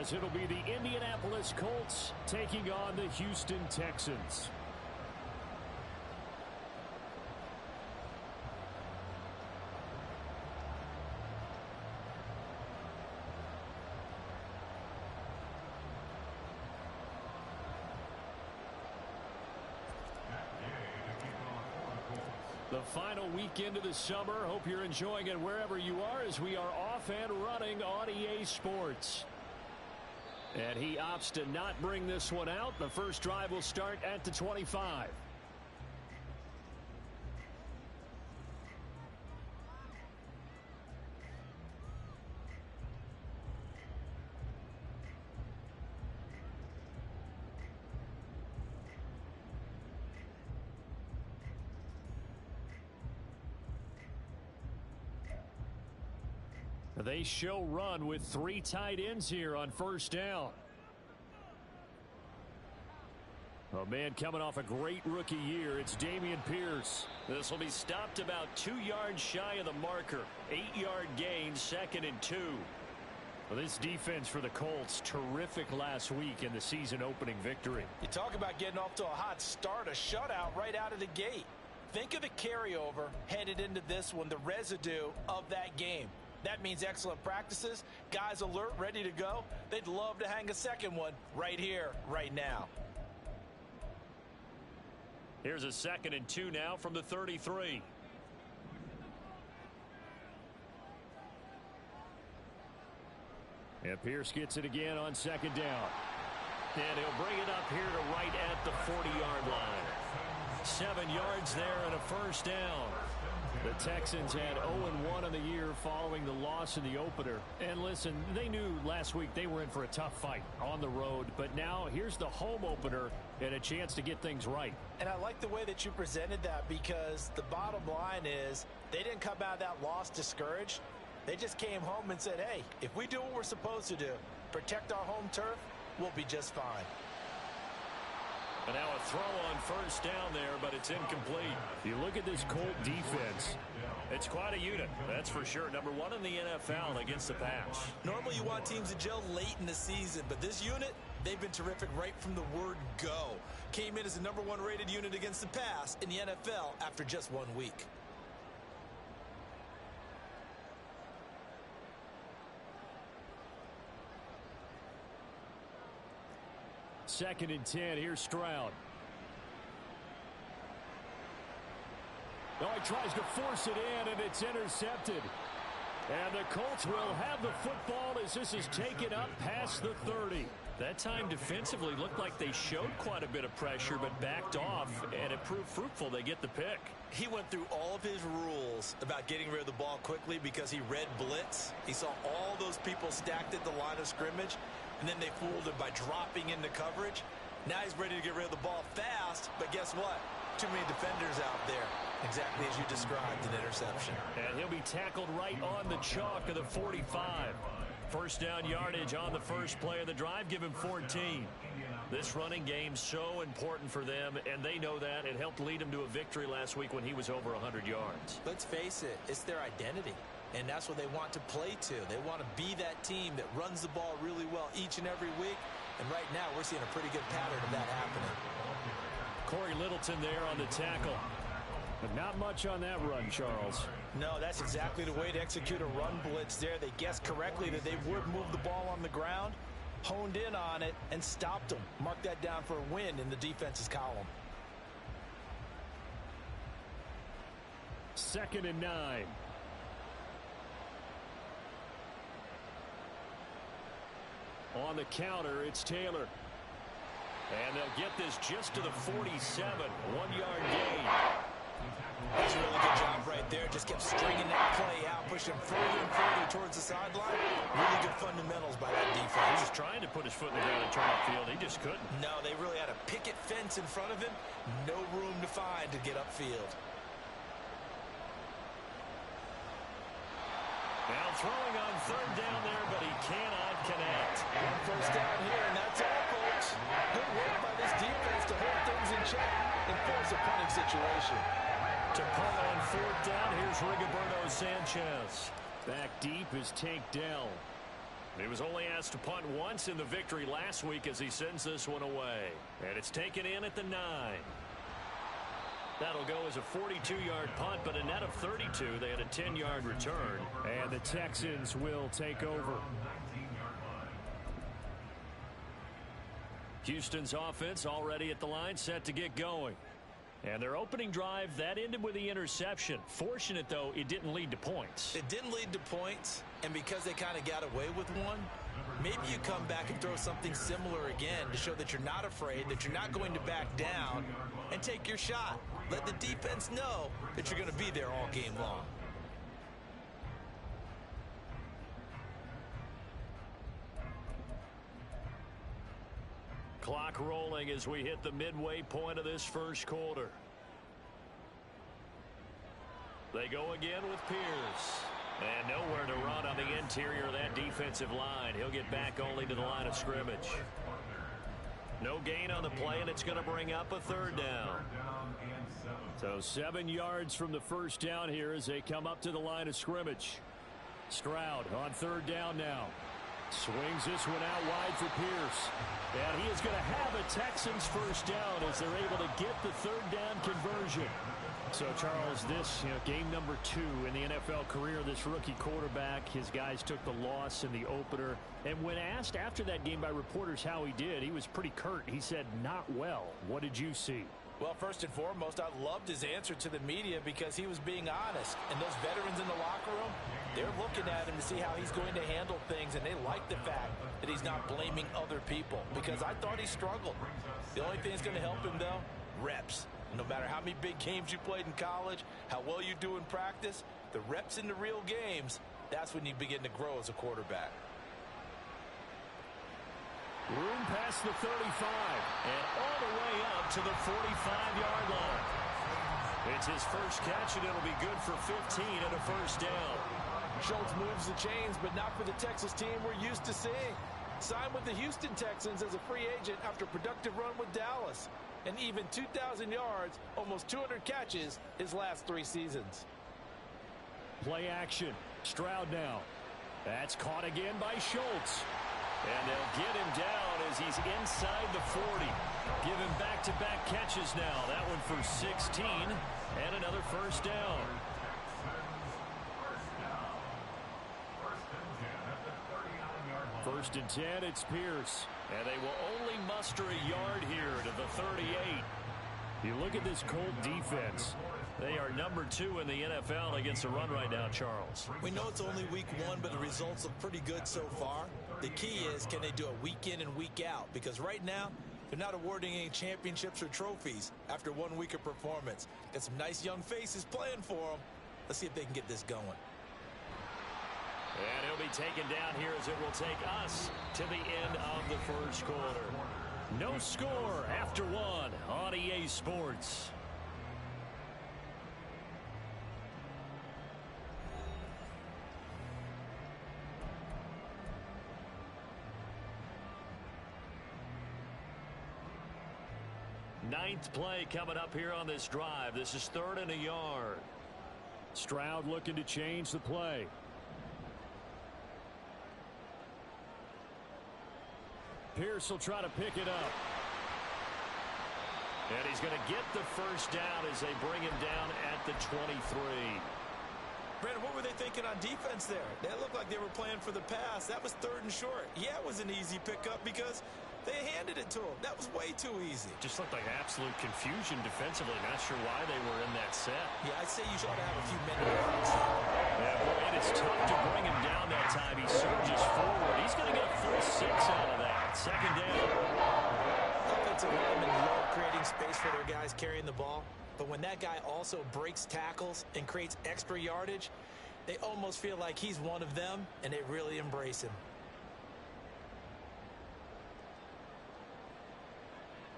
as it'll be the Indianapolis Colts taking on the Houston Texans. The final weekend of the summer. Hope you're enjoying it wherever you are as we are off and running on EA Sports. And he opts to not bring this one out. The first drive will start at the 25. They show run with 3 tight ends here on first down. Oh, man, coming off a great rookie year, it's Dameon Pierce. This will be stopped about 2 yards shy of the marker. 8-yard gain, 2nd and 2. Well, this defense for the Colts, terrific last week in the season-opening victory. You talk about getting off to a hot start, a shutout right out of the gate. Think of the carryover headed into this one, the residue of that game. That means excellent practices, guys alert, ready to go. They'd love to hang a second one right here, right now. Here's a 2nd and 2 now from the 33. And Pierce gets it again on 2nd down. And he'll bring it up here to right at the 40-yard line. 7 yards there and a first down. The Texans had 0-1 on the year following the loss in the opener. And listen, they knew last week they were in for a tough fight on the road. But now here's the home opener and a chance to get things right. And I like the way that you presented that, because the bottom line is they didn't come out of that loss discouraged. They just came home and said, hey, if we do what we're supposed to do, protect our home turf, we'll be just fine. And now a throw on first down there, but it's incomplete. If you look at this Colt defense, it's quite a unit, that's for sure. Number 1 in the NFL against the pass. Normally you want teams to gel late in the season, but this unit, they've been terrific right from the word go. Came in as the number 1 rated unit against the pass in the NFL after just 1 week. Second and 10. Here's Stroud. Oh, he tries to force it in, and it's intercepted. And the Colts will have the football as this is taken up past the 30. That time defensively looked like they showed quite a bit of pressure but backed off, and it proved fruitful. They get the pick. He went through all of his rules about getting rid of the ball quickly because he read blitz. He saw all those people stacked at the line of scrimmage, and then they fooled him by dropping into coverage. Now he's ready to get rid of the ball fast, but guess what? Too many defenders out there. Exactly as you described, an interception. And he'll be tackled right on the chalk of the 45. First down yardage on the first play of the drive. Give him 14. This running game so important for them, and they know that. It helped lead him to a victory last week when he was over 100 yards. Let's face it, it's their identity, and that's what they want to play to. They want to be that team that runs the ball really well each and every week, and right now we're seeing a pretty good pattern of that happening. Corey Littleton there on the tackle. But not much on that run, Charles. No, that's exactly the way to execute a run blitz there. They guessed correctly that they would move the ball on the ground, honed in on it, and stopped them. Mark that down for a win in the defense's column. 2nd and 9. On the counter, it's Taylor. And they'll get this just to the 47. 1-yard gain. That's a really good job right there. Just kept stringing that play out, pushing further and further towards the sideline. Really good fundamentals by that defense. He was trying to put his foot in the ground and turn upfield. He just couldn't. No, they really had a picket fence in front of him. No room to find to get upfield. Now throwing on 3rd down there, but he cannot connect. One first down here, and that's all, folks. Good work by this defense to hold things in check and force a punting situation. To punt on 4th down, here's Rigoberto Sanchez. Back deep is Tank Dell. He was only asked to punt once in the victory last week as he sends this one away. And it's taken in at the 9. That'll go as a 42-yard punt, but a net of 32. They had a 10-yard return. And the Texans will take over. Houston's offense already at the line, set to get going. And their opening drive, that ended with the interception. Fortunate, though, it didn't lead to points. It didn't lead to points, and because they kind of got away with one, maybe you come back and throw something similar again to show that you're not afraid, that you're not going to back down, and take your shot. Let the defense know that you're going to be there all game long. Clock rolling as we hit the midway point of this first quarter. They go again with Pierce. And nowhere to run on the interior of that defensive line. He'll get back only to the line of scrimmage. No gain on the play, and it's going to bring up a third down. So 7 yards from the first down here as they come up to the line of scrimmage. Stroud on third down now. Swings this one out wide for Pierce. And he is going to have a Texans first down as they're able to get the third down conversion. So, Charles, this game number 2 in the NFL career, this rookie quarterback, his guys took the loss in the opener. And when asked after that game by reporters how he did, he was pretty curt. He said, not well. What did you see? Well, first and foremost, I loved his answer to the media because he was being honest. And those veterans in the locker room, they're looking at him to see how he's going to handle things, and they like the fact that he's not blaming other people because I thought he struggled. The only thing that's going to help him, though, reps. No matter how many big games you played in college, how well you do in practice, the reps in the real games, that's when you begin to grow as a quarterback. Room past the 35 and all the way up to the 45-yard line. It's his first catch, and it'll be good for 15 and a first down. Schultz moves the chains, but not for the Texas team we're used to seeing. Signed with the Houston Texans as a free agent after a productive run with Dallas. And even 2,000 yards, almost 200 catches his last 3 seasons. Play action. Stroud now. That's caught again by Schultz. And they'll get him down as he's inside the 40. Give him back-to-back catches now. That one for 16 and another first down. First and 10, it's Pierce. And they will only muster a yard here to the 38. You look at this Colt defense. They are number 2 in the NFL against the run right now, Charles. We know it's only week 1, but the results look pretty good so far. The key is, can they do it week in and week out? Because right now, they're not awarding any championships or trophies after 1 week of performance. Got some nice young faces playing for them. Let's see if they can get this going. And he'll be taken down here as it will take us to the end of the first quarter. No score after 1 on EA Sports. Ninth play coming up here on this drive. This is 3rd and a yard. Stroud looking to change the play. Pierce will try to pick it up. And he's going to get the first down as they bring him down at the 23. Brandon, what were they thinking on defense there? They looked like they were playing for the pass. That was 3rd and short. Yeah, it was an easy pickup because they handed it to him. That was way too easy. Just looked like absolute confusion defensively. Not sure why they were in that set. Yeah, I'd say you ought to have a few men yards. Yeah, boy, and it's tough to bring him down that time. He surges forward. He's going to get a full 6 out of that. 2nd down. Offensive linemen love creating space for their guys carrying the ball. But when that guy also breaks tackles and creates extra yardage, they almost feel like he's one of them, and they really embrace him.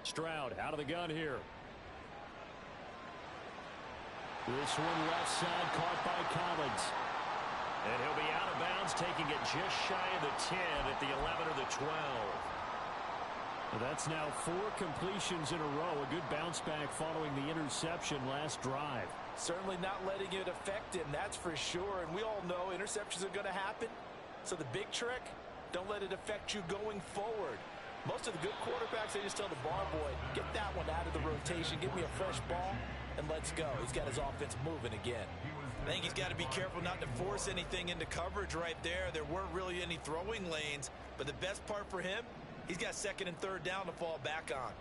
Stroud out of the gun here. This one left side caught by Collins. And he'll be out of bounds, taking it just shy of the 10 at the 11 or the 12. That's now 4 completions in a row. A good bounce back following the interception last drive. Certainly not letting it affect him, that's for sure. And we all know interceptions are going to happen. So the big trick, Don't let it affect you going forward. Most of the good quarterbacks, they just tell the ball boy, get that one out of the rotation, give me a fresh ball, and let's go. He's got his offense moving again. I think he's got to be careful not to force anything into coverage right there. There weren't really any throwing lanes, but the best part for him, he's got second and third down to fall back on.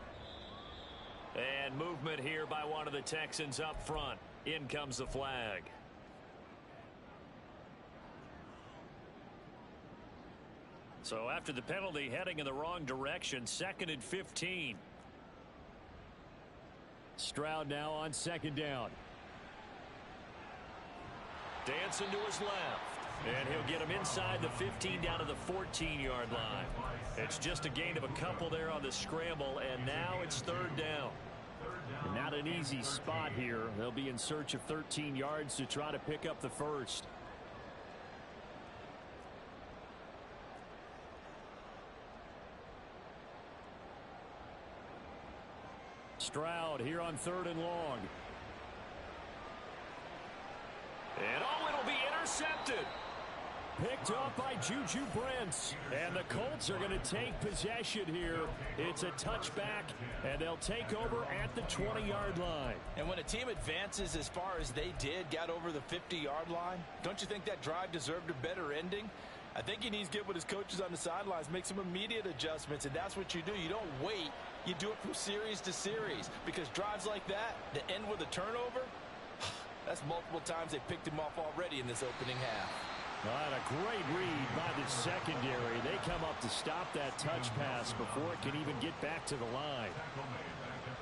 And movement here by one of the Texans up front. In comes the flag. So after the penalty, heading in the wrong direction, 2nd and 15. Stroud now on 2nd down. Dancing to his left. And he'll get him inside the 15 down to the 14-yard line. It's just a gain of a couple there on the scramble, and now it's 3rd down. Not an easy spot here. They'll be in search of 13 yards to try to pick up the first. Stroud here on 3rd and long. And it'll be intercepted. Picked off by Juju Brents. And the Colts are going to take possession here. It's a touchback, and they'll take over at the 20-yard line. And when a team advances as far as they did, got over the 50-yard line, don't you think that drive deserved a better ending? I think he needs to get with his coaches on the sidelines, make some immediate adjustments, and that's what you do. You don't wait. You do it from series to series, because drives like that end with a turnover, that's multiple times they picked him off already in this opening half. And a great read by the secondary. They come up to stop that touch pass before it can even get back to the line.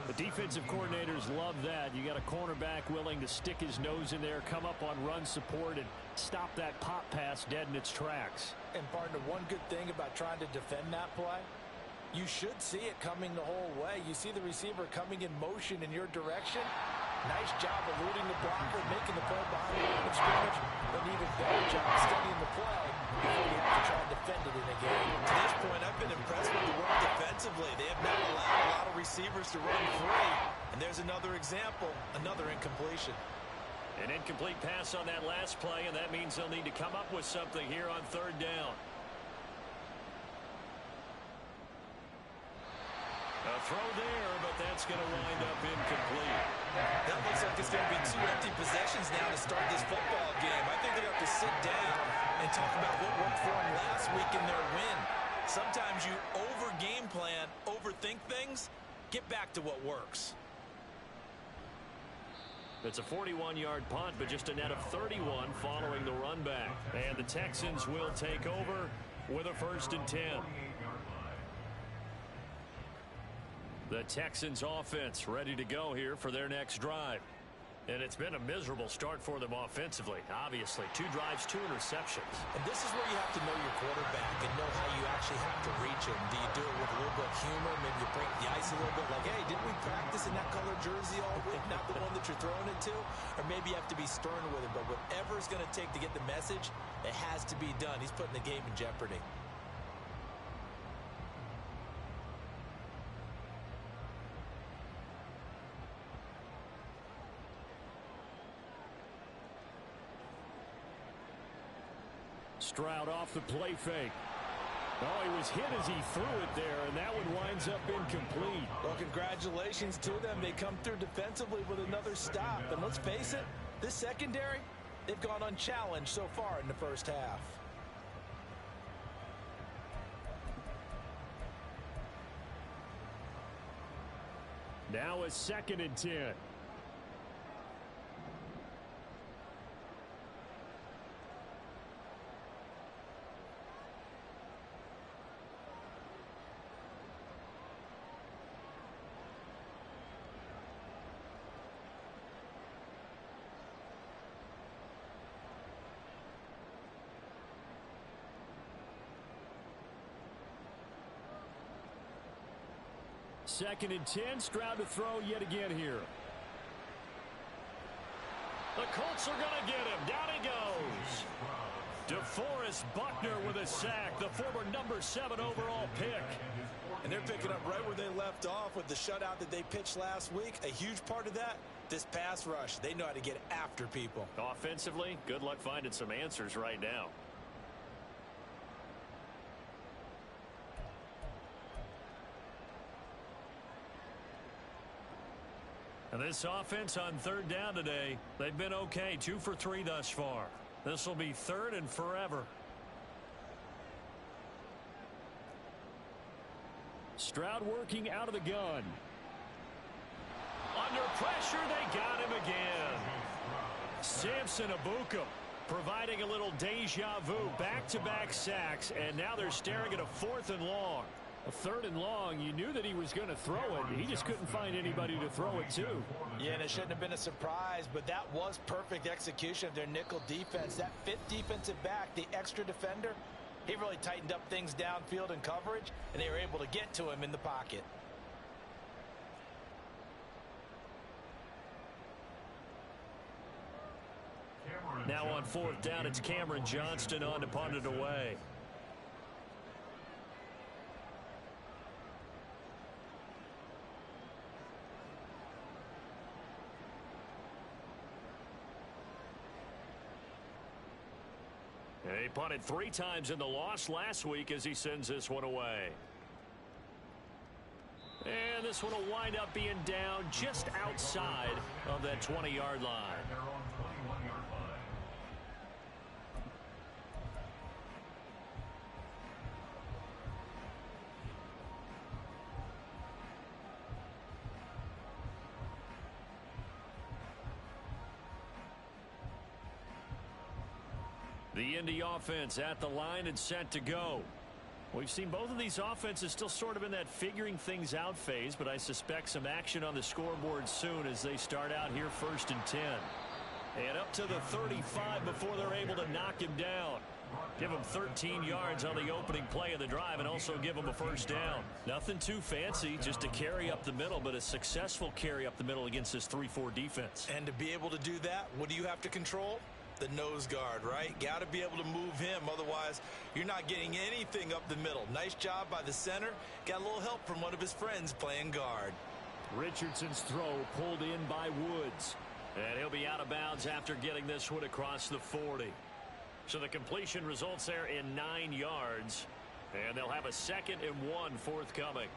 The defensive coordinators love that. You got a cornerback willing to stick his nose in there, come up on run support, and stop that pop pass dead in its tracks. And partner, one good thing about trying to defend that play, you should see it coming the whole way. You see the receiver coming in motion in your direction. Nice job eluding the blocker, making the play behind the line of scrimmage. An even better job studying the play before you have to try and defend it in a game. To this point, I've been impressed with the work defensively. They have not allowed a lot of receivers to run free. And there's another example, another incompletion. An incomplete pass on that last play, and that means they'll need to come up with something here on 3rd down. A throw there, but that's going to wind up incomplete. That looks like it's going to be 2 empty possessions now to start this football game. I think they're going to have to sit down and talk about what worked for them last week in their win. Sometimes you over-game plan, overthink things. Get back to what works. It's a 41-yard punt, but just a net of 31 following the run back. And the Texans will take over with a 1st and 10. The Texans offense ready to go here for their next drive. And it's been a miserable start for them offensively, obviously. 2 drives, 2 interceptions. And this is where you have to know your quarterback and know how you actually have to reach him. Do you do it with a little bit of humor? Maybe you break the ice a little bit like, hey, didn't we practice in that color jersey all week? Not the one that you're throwing it to? Or maybe you have to be stern with it. But whatever it's going to take to get the message, it has to be done. He's putting the game in jeopardy. Stroud off the play fake. Oh, he was hit as he threw it there, and that one winds up incomplete. Well, congratulations to them. They come through defensively with another stop. And let's face it, this secondary, they've gone unchallenged so far in the first half. Now a 2nd and 10. Second and 10. Stroud to throw yet again here. The Colts are going to get him. Down he goes. DeForest Buckner with a sack, the former number 7 overall pick. And they're picking up right where they left off with the shutout that they pitched last week. A huge part of that, this pass rush. They know how to get after people. Offensively, good luck finding some answers right now. And this offense on third down today, they've been okay, 2 for 3 thus far. This will be third and forever. Stroud working out of the gun. Under pressure, they got him again. Samson Abuka providing a little deja vu, back-to-back sacks, and now they're staring at a 4th and long. A 3rd and long, you knew that he was going to throw it. He just couldn't find anybody to throw it to. Yeah, and it shouldn't have been a surprise, but that was perfect execution of their nickel defense. That 5th defensive back, the extra defender, he really tightened up things downfield in coverage, and they were able to get to him in the pocket. Now on 4th down, it's Cameron Johnston on to punt it away. He punted 3 times in the loss last week as he sends this one away. And this one will wind up being down just outside of that 20-yard line. The Indy offense at the line and set to go. We've seen both of these offenses still sort of in that figuring things out phase, but I suspect some action on the scoreboard soon as they start out here 1st and 10. And up to the 35 before they're able to knock him down. Give him 13 yards on the opening play of the drive and also give him a 1st down. Nothing too fancy, just a carry up the middle, but a successful carry up the middle against this 3-4 defense. And to be able to do that, what do you have to control? The nose guard, right? Got to be able to move him. Otherwise, you're not getting anything up the middle. Nice job by the center. Got a little help from one of his friends playing guard. Richardson's throw pulled in by Woods. And he'll be out of bounds after getting this one across the 40. So the completion results there in 9 yards. And they'll have a 2nd and 1 forthcoming.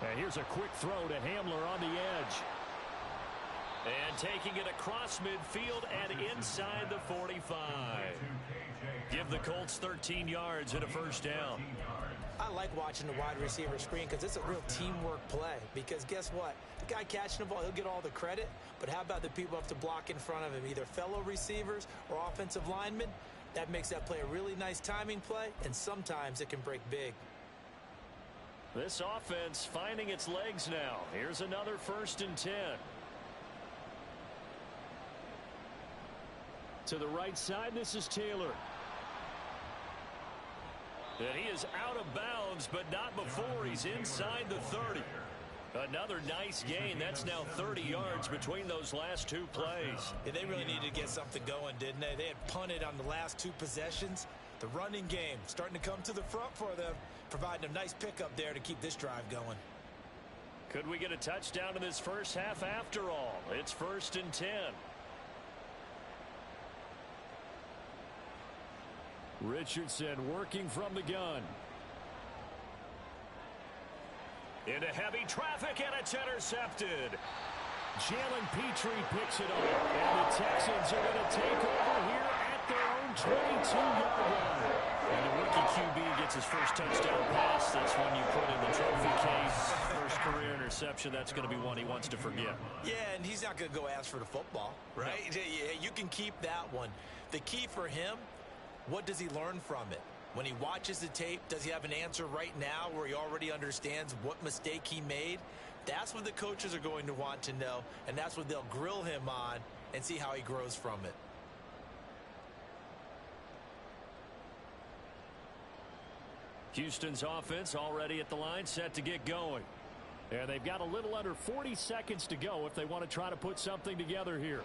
And here's a quick throw to Hamler on the edge. And taking it across midfield and inside the 45. Give the Colts 13 yards and a 1st down. I like watching the wide receiver screen because it's a real teamwork play. Because guess what? The guy catching the ball, he'll get all the credit. But how about the people who have to block in front of him, either fellow receivers or offensive linemen? That makes that play a really nice timing play, and sometimes it can break big. This offense finding its legs now. Here's another 1st and 10. To the right side, this is Taylor. And he is out of bounds, but not before he's inside the 30. Another nice gain. That's now 30 yards between those last 2 plays. Yeah, they really needed to get something going, didn't they? They had punted on the last 2 possessions. The running game starting to come to the front for them, providing a nice pickup there to keep this drive going. Could we get a touchdown in this first half after all? It's 1st and 10. Richardson working from the gun. Into heavy traffic, and it's intercepted. Jalen Petrie picks it up, and the Texans are going to take over here at their own 22-yard line. And the rookie QB gets his first touchdown pass. That's one you put in the trophy case. First career interception, that's going to be one he wants to forget. Yeah, and he's not going to go ask for the football, right? No. Yeah, you can keep that one. The key for him, what does he learn from it? When he watches the tape, does he have an answer right now where he already understands what mistake he made? That's what the coaches are going to want to know, and that's what they'll grill him on and see how he grows from it. Houston's offense already at the line, set to get going. And they've got a little under 40 seconds to go if they want to try to put something together here.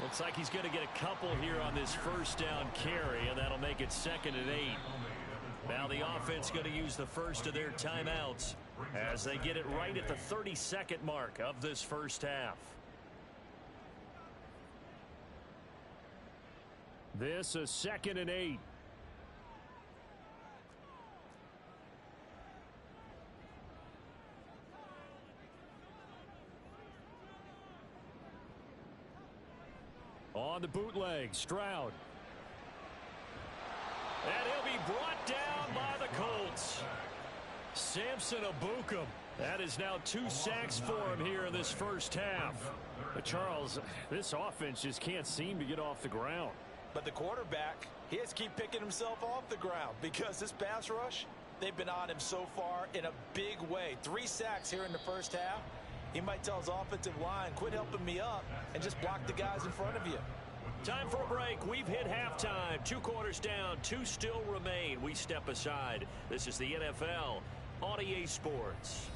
Looks like he's going to get a couple here on this first down carry, and that'll make it 2nd and 8. Now the offense going to use the first of their timeouts as they get it right at the 32nd mark of this first half. This is 2nd and 8. On the bootleg, Stroud. And he'll be brought down by the Colts. Samson Abukum. That is now 2 sacks for him here in this first half. But Charles, this offense just can't seem to get off the ground. But the quarterback, he has to keep picking himself off the ground because this pass rush, they've been on him so far in a big way. 3 sacks here in the first half. He might tell his offensive line, quit helping me up and just block the guys in front of you. Time for a break. We've hit halftime. 2 quarters down. 2 still remain. We step aside. This is the NFL on EA Sports.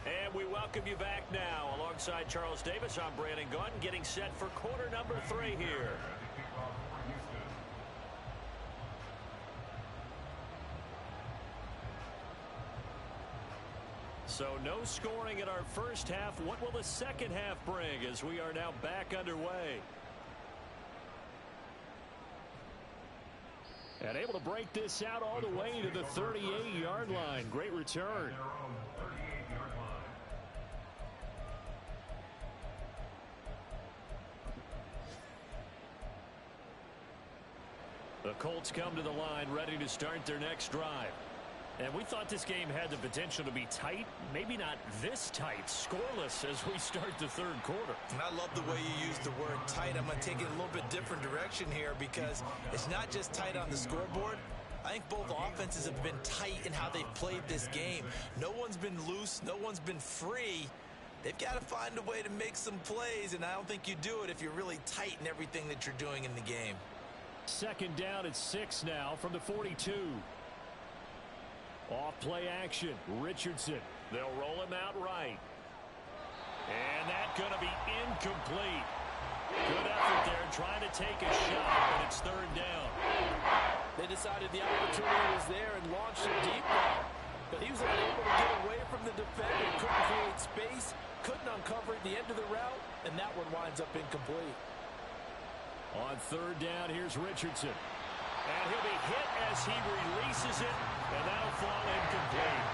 And we welcome you back now. Alongside Charles Davis, I'm Brandon Gunn, getting set for quarter number 3 here. So no scoring in our first half. What will the second half bring as we are now back underway? And able to break this out all the way to the 38-yard line. Great return. The Colts come to the line ready to start their next drive. And we thought this game had the potential to be tight, maybe not this tight, scoreless as we start the third quarter. And I love the way you use the word tight. I'm going to take it a little bit different direction here because it's not just tight on the scoreboard. I think both offenses have been tight in how they've played this game. No one's been loose. No one's been free. They've got to find a way to make some plays, and I don't think you do it if you're really tight in everything that you're doing in the game. 2nd down at 6 now from the 42. Off play action. Richardson. They'll roll him out right. And that's going to be incomplete. Good effort there trying to take a shot, but it's 3rd down. They decided the opportunity was there and launched it deep now. But he was unable to get away from the defender. Couldn't create space. Couldn't uncover at the end of the route. And that one winds up incomplete. On 3rd down, here's Richardson. And he'll be hit as he releases it, and that'll fall incomplete.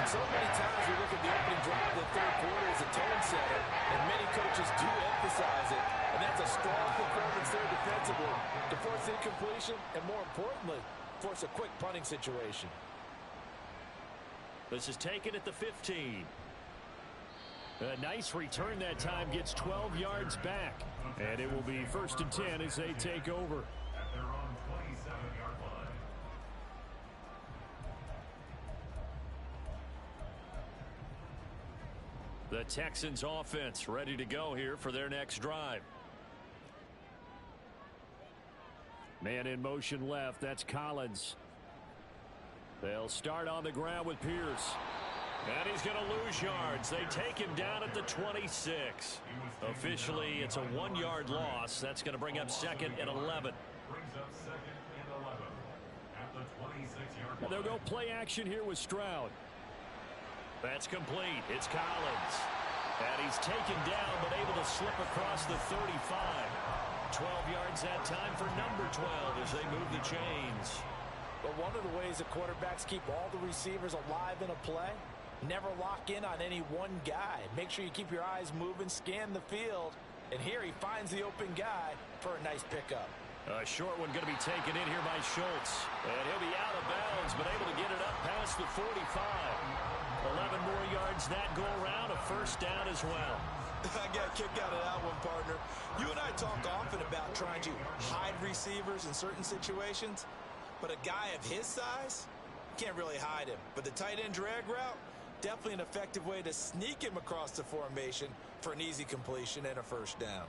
And so many times we look at the opening drive of the third quarter as a tone setter, and many coaches do emphasize it. And that's a strong performance there defensively to force incompletion and, more importantly, force a quick punting situation. This is taken at the 15. A nice return that time, gets 12 yards back. And it will be 1st and 10 as they take over. The Texans offense ready to go here for their next drive. Man in motion left. That's Collins. They'll start on the ground with Pierce. And he's going to lose yards. They take him down at the 26. Officially, it's a 1-yard loss. That's going to bring up 2nd and 11. And they'll go play action here with Stroud. That's complete. It's Collins. And he's taken down, but able to slip across the 35. 12 yards that time for number 12 as they move the chains. But one of the ways that quarterbacks keep all the receivers alive in a play, never lock in on any one guy. Make sure you keep your eyes moving, scan the field. And here he finds the open guy for a nice pickup. A short one going to be taken in here by Schultz. And he'll be out of bounds, but able to get it up past the 45. 11 more yards that go around, a 1st down as well. I got a kick out of that one, partner. You and I talk often about trying to hide receivers in certain situations, but a guy of his size, can't really hide him. But the tight end drag route, definitely an effective way to sneak him across the formation for an easy completion and a 1st down.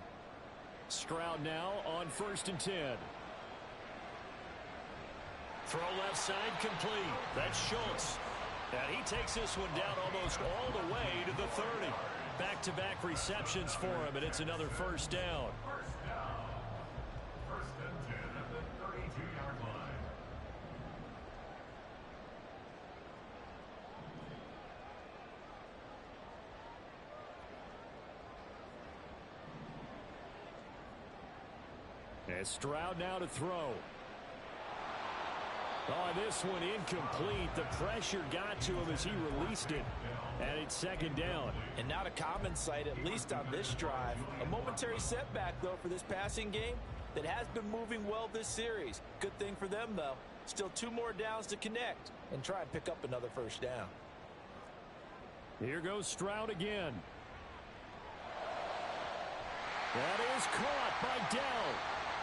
Stroud now on 1st and 10. Throw left side complete. That's Schultz. And he takes this one down almost all the way to the 30. Back-to-back receptions for him, and it's another first down. First and 10 at the 32-yard line. And Stroud now to throw. Oh, this one incomplete. The pressure got to him as he released it. And it's 2nd down. And not a common sight, at least on this drive. A momentary setback, though, for this passing game that has been moving well this series. Good thing for them, though. Still 2 more downs to connect and try and pick up another first down. Here goes Stroud again. That is caught by Dell.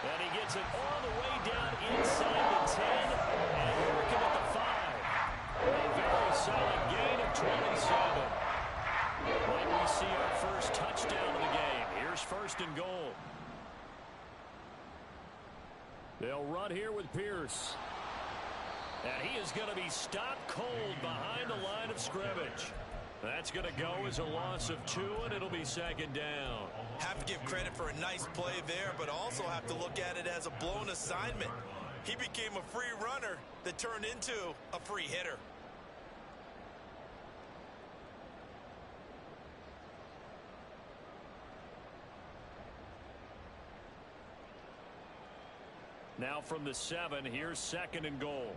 And he gets it all the way down inside the 10 and working at the 5. A very solid gain of 27. And we see our first touchdown of the game. Here's 1st and goal. They'll run here with Pierce. And he is going to be stopped cold behind the line of scrimmage. That's going to go as a loss of 2, and it'll be 2nd down. Have to give credit for a nice play there, but also have to look at it as a blown assignment. He became a free runner that turned into a free hitter. Now from the 7, here's 2nd and goal.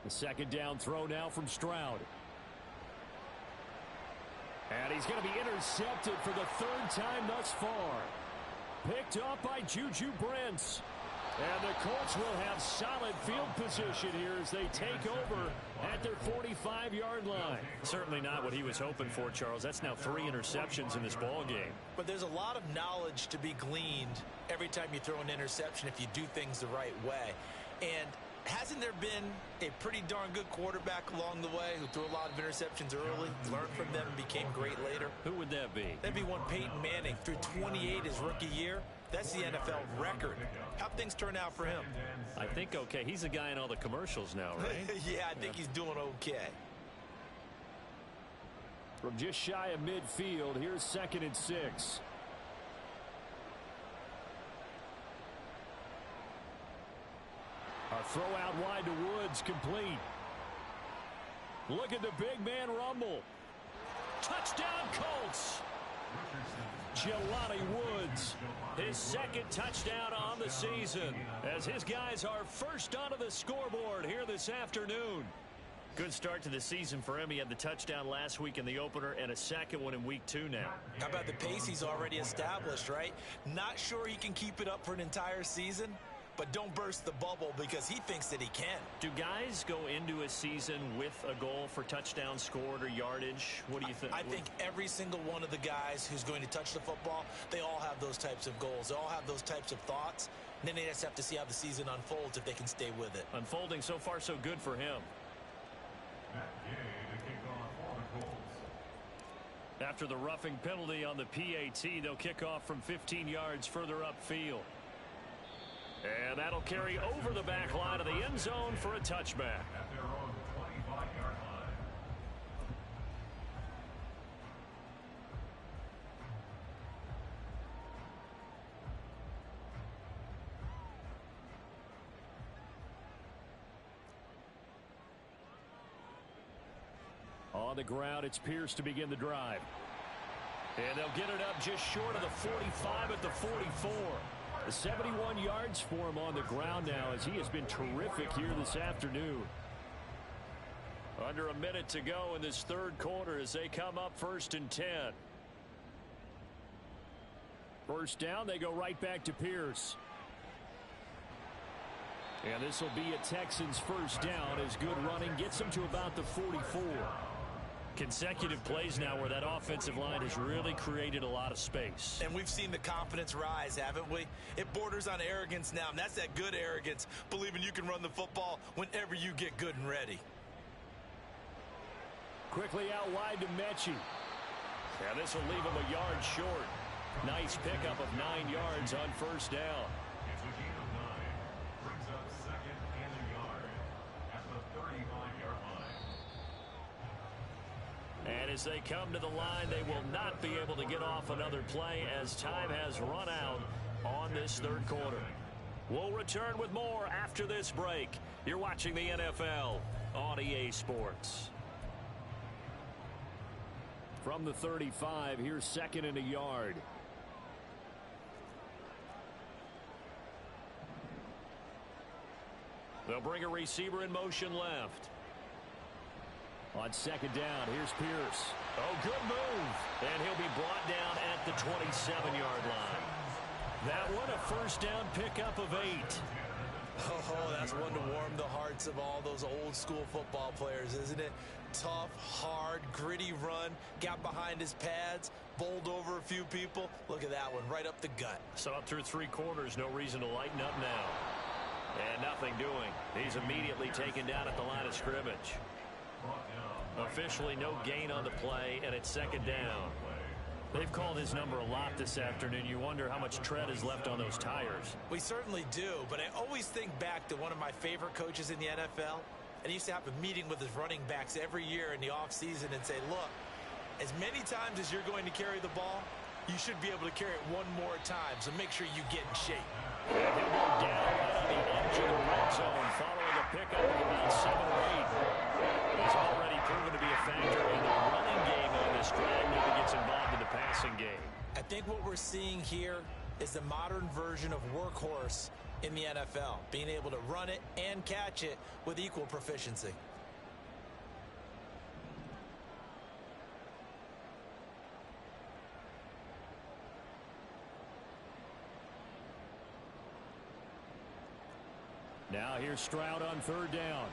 The 2nd down throw now from Stroud. And he's going to be intercepted for the 3rd time thus far. Picked up by Juju Brents. And the Colts will have solid field position here as they take over at their 45-yard line. Certainly not what he was hoping for, Charles. That's now 3 interceptions in this ball game. But there's a lot of knowledge to be gleaned every time you throw an interception if you do things the right way. And hasn't there been a pretty darn good quarterback along the way who threw a lot of interceptions early, learned from them, and became great later? Who would that be? That'd be one Peyton Manning. Threw 28 his rookie year. That's the NFL record. How'd things turn out for him? I think okay. He's a guy in all the commercials now, right? Yeah, I think he's doing okay. From just shy of midfield, here's 2nd and 6. A throw out wide to Woods, complete. Look at the big man rumble. Touchdown, Colts. Jelani Woods, his 2nd touchdown on the season, as his guys are first onto the scoreboard here this afternoon. Good start to the season for him. He had the touchdown last week in the opener and a 2nd one in week 2 now. How about the pace he's already established, right? Not sure he can keep it up for an entire season, but don't burst the bubble because he thinks that he can. Do guys go into a season with a goal for touchdown scored or yardage? What do you think? I think every single one of the guys who's going to touch the football, they all have those types of goals. They all have those types of thoughts. And then they just have to see how the season unfolds if they can stay with it. Unfolding so far so good for him. That game to kick off for the Colts. After the roughing penalty on the PAT, they'll kick off from 15 yards further upfield. And that'll carry over the back line of the end zone for a touchback. At their own 25-yard line. On the ground, it's Pierce to begin the drive. And they'll get it up just short of the 45 at the 44. 71 yards for him on the ground now as he has been terrific here this afternoon. Under a minute to go in this 3rd quarter as they come up 1st and 10. First down, they go right back to Pierce. And this will be a Texans first down as good running gets them to about the 44. Consecutive plays now where that offensive line has really created a lot of space. And we've seen the confidence rise, haven't we? It borders on arrogance now, and that's that good arrogance, believing you can run the football whenever you get good and ready. Quickly out wide to Mechie. Yeah, this will leave him a yard short. Nice pickup of 9 yards on first down. It's a gain of 9. Brings up second and a yard at the 35-yard line. And as they come to the line, they will not be able to get off another play as time has run out on this third quarter. We'll return with more after this break. You're watching the NFL on EA Sports. From the 35, here's second and a yard. They'll bring a receiver in motion left. On second down, here's Pierce. Oh, good move. And he'll be brought down at the 27-yard line. That one, a first down pickup of 8. Oh, that's one to warm the hearts of all those old school football players, isn't it? Tough, hard, gritty run, got behind his pads, bowled over a few people. Look at that one, right up the gut. So up through 3 quarters, no reason to lighten up now. And nothing doing. He's immediately taken down at the line of scrimmage. Officially no gain on the play, and it's second down. They've called his number a lot this afternoon. You wonder how much tread is left on those tires. We certainly do, but I always think back to one of my favorite coaches in the NFL. And he used to have a meeting with his running backs every year in the offseason and say, look, as many times as you're going to carry the ball, you should be able to carry it one more time, so make sure you get in shape. And he'll go down right on the edge of the red zone following a pickup of about 7 or 8. He's already proven to be a factor in the running game on this drive when he gets involved in the passing game. I think what we're seeing here is the modern version of workhorse in the NFL, being able to run it and catch it with equal proficiency. Now here's Stroud on third down.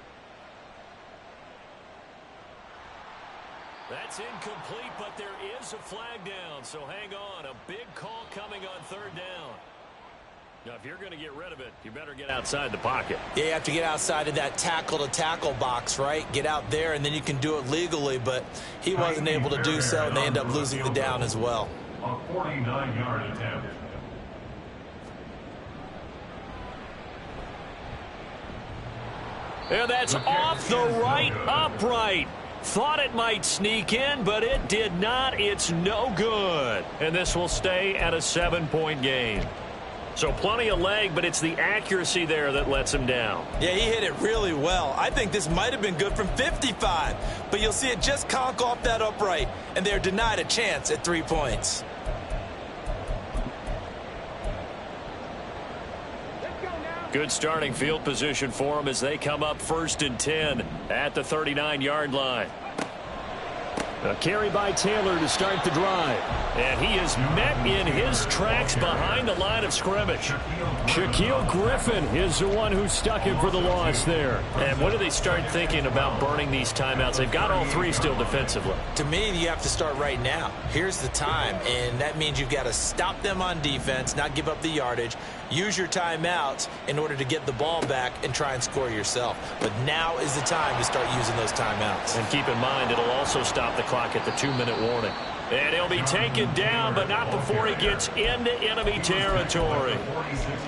That's incomplete, but there is a flag down, so hang on. A big call coming on third down. Now, if you're going to get rid of it, you better get outside the pocket. Yeah, you have to get outside of that tackle-to-tackle box, right? Get out there, and then you can do it legally, but he wasn't able to do so, and they end up losing the down as well. A 49-yard attempt. And that's off the right upright. Thought it might sneak in, but it did not. It's no good. And this will stay at a 7-point game. So plenty of leg, but it's the accuracy there that lets him down. Yeah, he hit it really well. I think this might have been good from 55, but you'll see it just conk off that upright, and they're denied a chance at 3 points. Good starting field position for them as they come up 1st and 10 at the 39-yard line. A carry by Taylor to start the drive. And he is met in his tracks behind the line of scrimmage. Shaquille Griffin is the one who stuck him for the loss there. And when do they start thinking about burning these timeouts? They've got all 3 still defensively. To me, you have to start right now. Here's the time, and that means you've got to stop them on defense, not give up the yardage, use your timeouts in order to get the ball back and try and score yourself. But now is the time to start using those timeouts. And keep in mind, it'll also stop the clock at the 2-minute warning. And he'll be taken down, but not before he gets into enemy territory.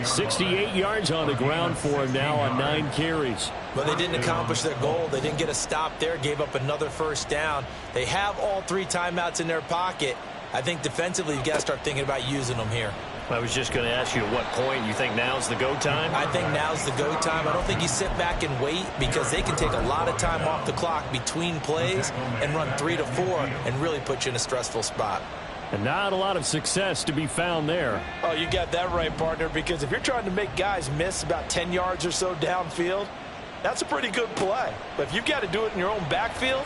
68 yards on the ground for him now on 9 carries. But they didn't accomplish their goal. They didn't get a stop there, gave up another first down. They have all 3 timeouts in their pocket. I think defensively you've got to start thinking about using them here. I was just going to ask you at what point you think now's the go time? I think now's the go time. I don't think you sit back and wait because they can take a lot of time off the clock between plays and run 3 to 4 and really put you in a stressful spot. And not a lot of success to be found there. Oh, you got that right, partner, because if you're trying to make guys miss about 10 yards or so downfield, that's a pretty good play. But if you've got to do it in your own backfield,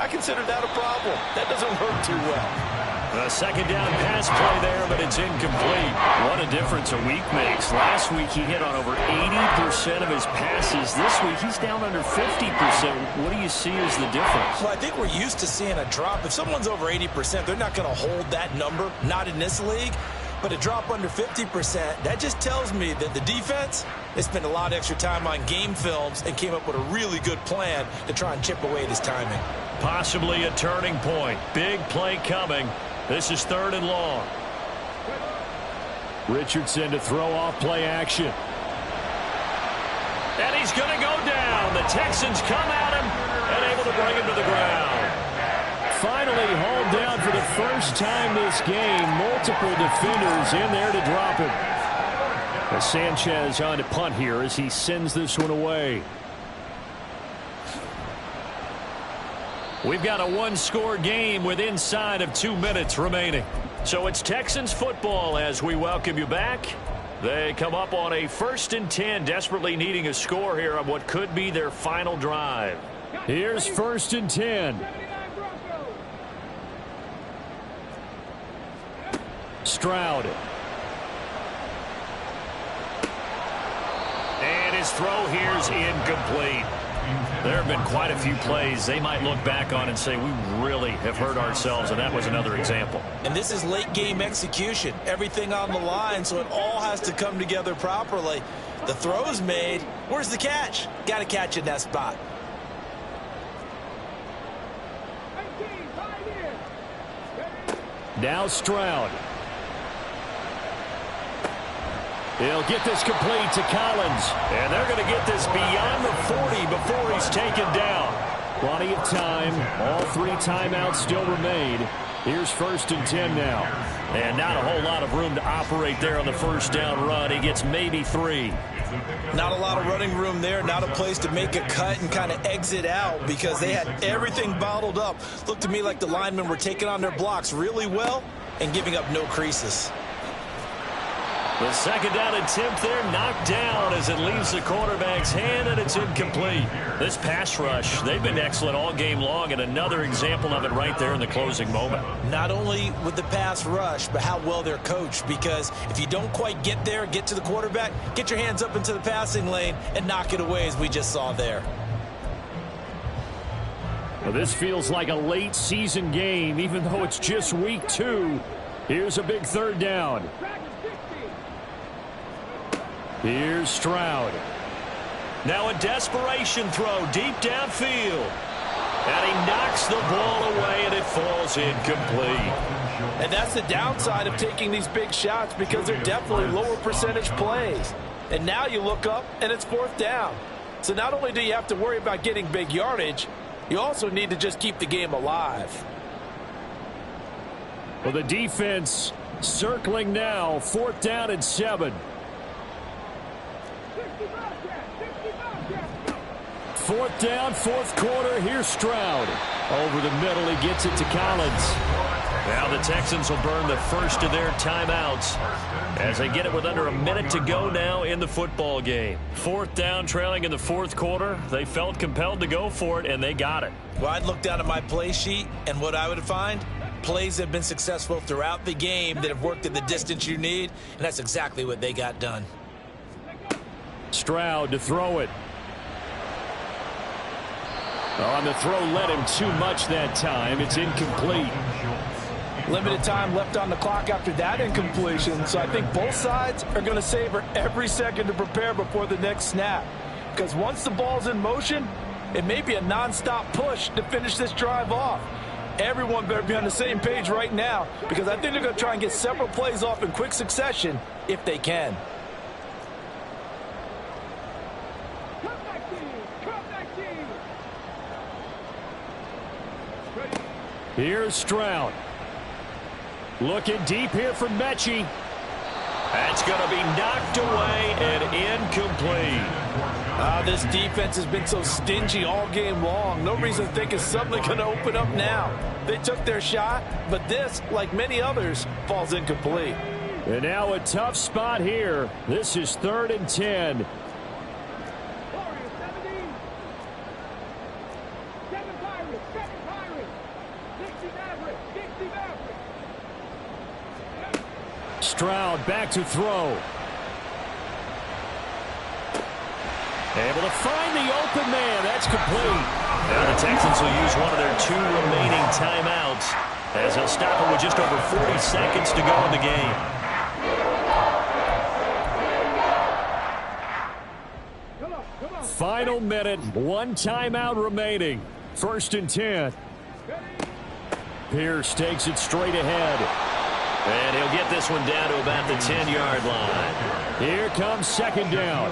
I consider that a problem. That doesn't work too well. A second down pass play there, but it's incomplete. What a difference a week makes. Last week he hit on over 80% of his passes. This week he's down under 50%. What do you see as the difference? Well, I think we're used to seeing a drop. If someone's over 80%, they're not going to hold that number, not in this league. But a drop under 50%, that just tells me that the defense, they spent a lot of extra time on game films and came up with a really good plan to try and chip away at his timing. Possibly a turning point. Big play coming. This is 3rd and long. Richardson to throw off play action. And he's going to go down. The Texans come at him and able to bring him to the ground. Finally hauled down for the first time this game. Multiple defenders in there to drop him. As Sanchez on to punt here as he sends this one away. We've got a one-score game with inside of 2 minutes remaining. So it's Texans football as we welcome you back. They come up on a 1st and 10, desperately needing a score here on what could be their final drive. Here's 1st and 10. Stroud. And his throw here's incomplete. There have been quite a few plays they might look back on and say, we really have hurt ourselves, and that was another example. And this is late game execution. Everything on the line, so it all has to come together properly. The throw's made. Where's the catch? Got to catch in that spot. Now Stroud. He'll get this complete to Collins. And they're going to get this beyond the 40 before he's taken down. Plenty of time. All 3 timeouts still remain. Here's 1st and 10 now. And not a whole lot of room to operate there on the first down run. He gets maybe 3. Not a lot of running room there. Not a place to make a cut and kind of exit out because they had everything bottled up. Looked to me like the linemen were taking on their blocks really well and giving up no creases. The 2nd down attempt there knocked down as it leaves the quarterback's hand, and it's incomplete. This pass rush, they've been excellent all game long, and another example of it right there in the closing moment. Not only with the pass rush, but how well they're coached, because if you don't quite get there, get to the quarterback, get your hands up into the passing lane and knock it away as we just saw there. Well, this feels like a late season game, even though it's just week 2. Here's a big 3rd down. Here's Stroud. Now a desperation throw deep downfield. And he knocks the ball away, and it falls incomplete. And that's the downside of taking these big shots because they're definitely lower percentage plays. And now you look up, and it's 4th down. So not only do you have to worry about getting big yardage, you also need to just keep the game alive. Well, the defense circling now. 4th down and 7. 4th down, 4th quarter. Here's Stroud. Over the middle, he gets it to Collins. Now the Texans will burn the first of their timeouts as they get it with under a minute to go now in the football game. 4th down, trailing in the 4th quarter. They felt compelled to go for it, and they got it. Well, I'd look down at my play sheet, and what I would find, plays have been successful throughout the game that have worked at the distance you need, and that's exactly what they got done. Stroud to throw it. On the throw led him too much that time. It's incomplete. Limited time left on the clock after that incompletion, so I think both sides are going to savor every second to prepare before the next snap. Because once the ball's in motion, it may be a nonstop push to finish this drive off. Everyone better be on the same page right now because I think they're going to try and get several plays off in quick succession if they can. Here's Stroud. Looking deep here for Mechie. That's going to be knocked away and incomplete. This defense has been so stingy all game long. No reason to think it's suddenly going to open up now. They took their shot, but this, like many others, falls incomplete. And now a tough spot here. This is 3rd and 10. Stroud back to throw. Able to find the open man. That's complete. Now the Texans will use one of their 2 remaining timeouts as they'll stop it with just over 40 seconds to go in the game. Final minute, one timeout remaining. 1st and 10. Pierce takes it straight ahead. And he'll get this one down to about the 10-yard line. Here comes 2nd down.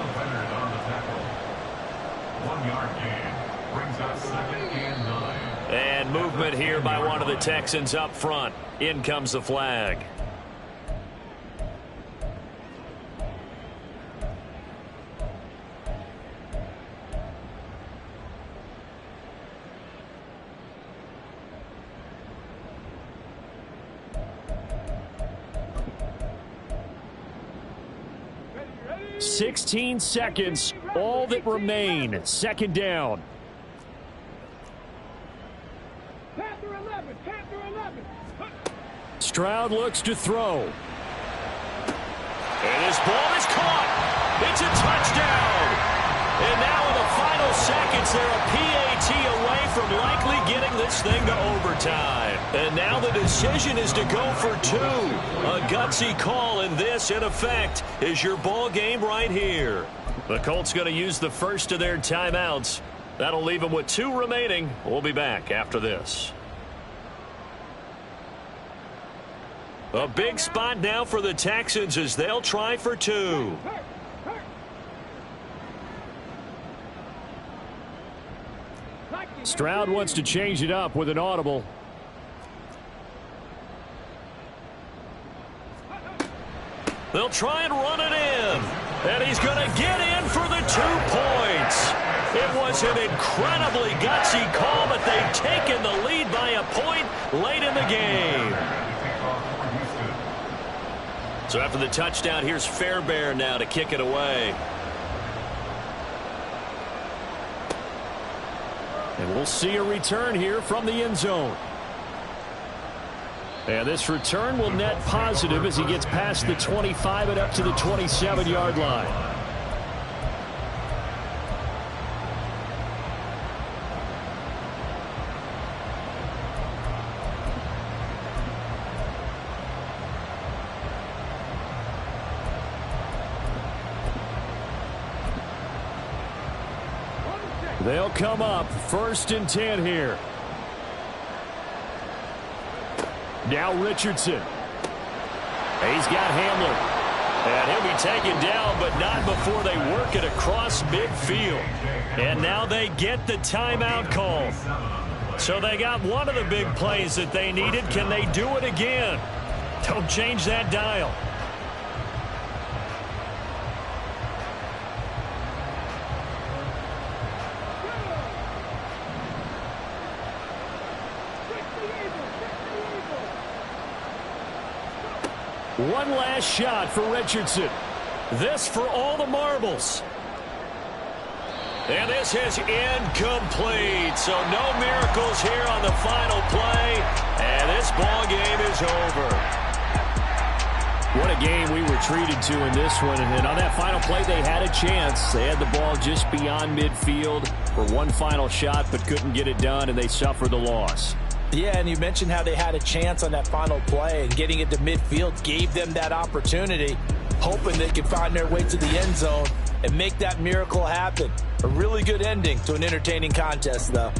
1 yard gain brings up 2nd and 9. And movement here by one of the Texans up front. In comes the flag. Ready? 16 seconds, all that remain. 2nd down. Stroud looks to throw. And his ball is caught. It's a touchdown. And now in the final seconds, they're a PAT away from likely getting this thing to overtime. And now the decision is to go for 2. A gutsy call, and this, in effect, is your ball game right here. The Colts going to use the first of their timeouts. That'll leave them with 2 remaining. We'll be back after this. A big spot now for the Texans as they'll try for 2. Stroud wants to change it up with an audible. They'll try and run it in. And he's going to get in for the 2 points. It was an incredibly gutsy call, but they've taken the lead by a point late in the game. So after the touchdown, here's Fairbairn now to kick it away. And we'll see a return here from the end zone. And this return will net positive as he gets past the 25 and up to the 27-yard line. They'll come up 1st and 10 here. Now Richardson. He's got Hamler. And he'll be taken down, but not before they work it across midfield. And now they get the timeout call. So they got one of the big plays that they needed. Can they do it again? Don't change that dial. One last shot for Richardson. This for all the marbles. And this is incomplete. So no miracles here on the final play. And this ball game is over. What a game we were treated to in this one. And on that final play, they had a chance. They had the ball just beyond midfield for one final shot, but couldn't get it done, and they suffered the loss. Yeah, and you mentioned how they had a chance on that final play, and getting it to midfield gave them that opportunity, hoping they could find their way to the end zone and make that miracle happen. A really good ending to an entertaining contest, though.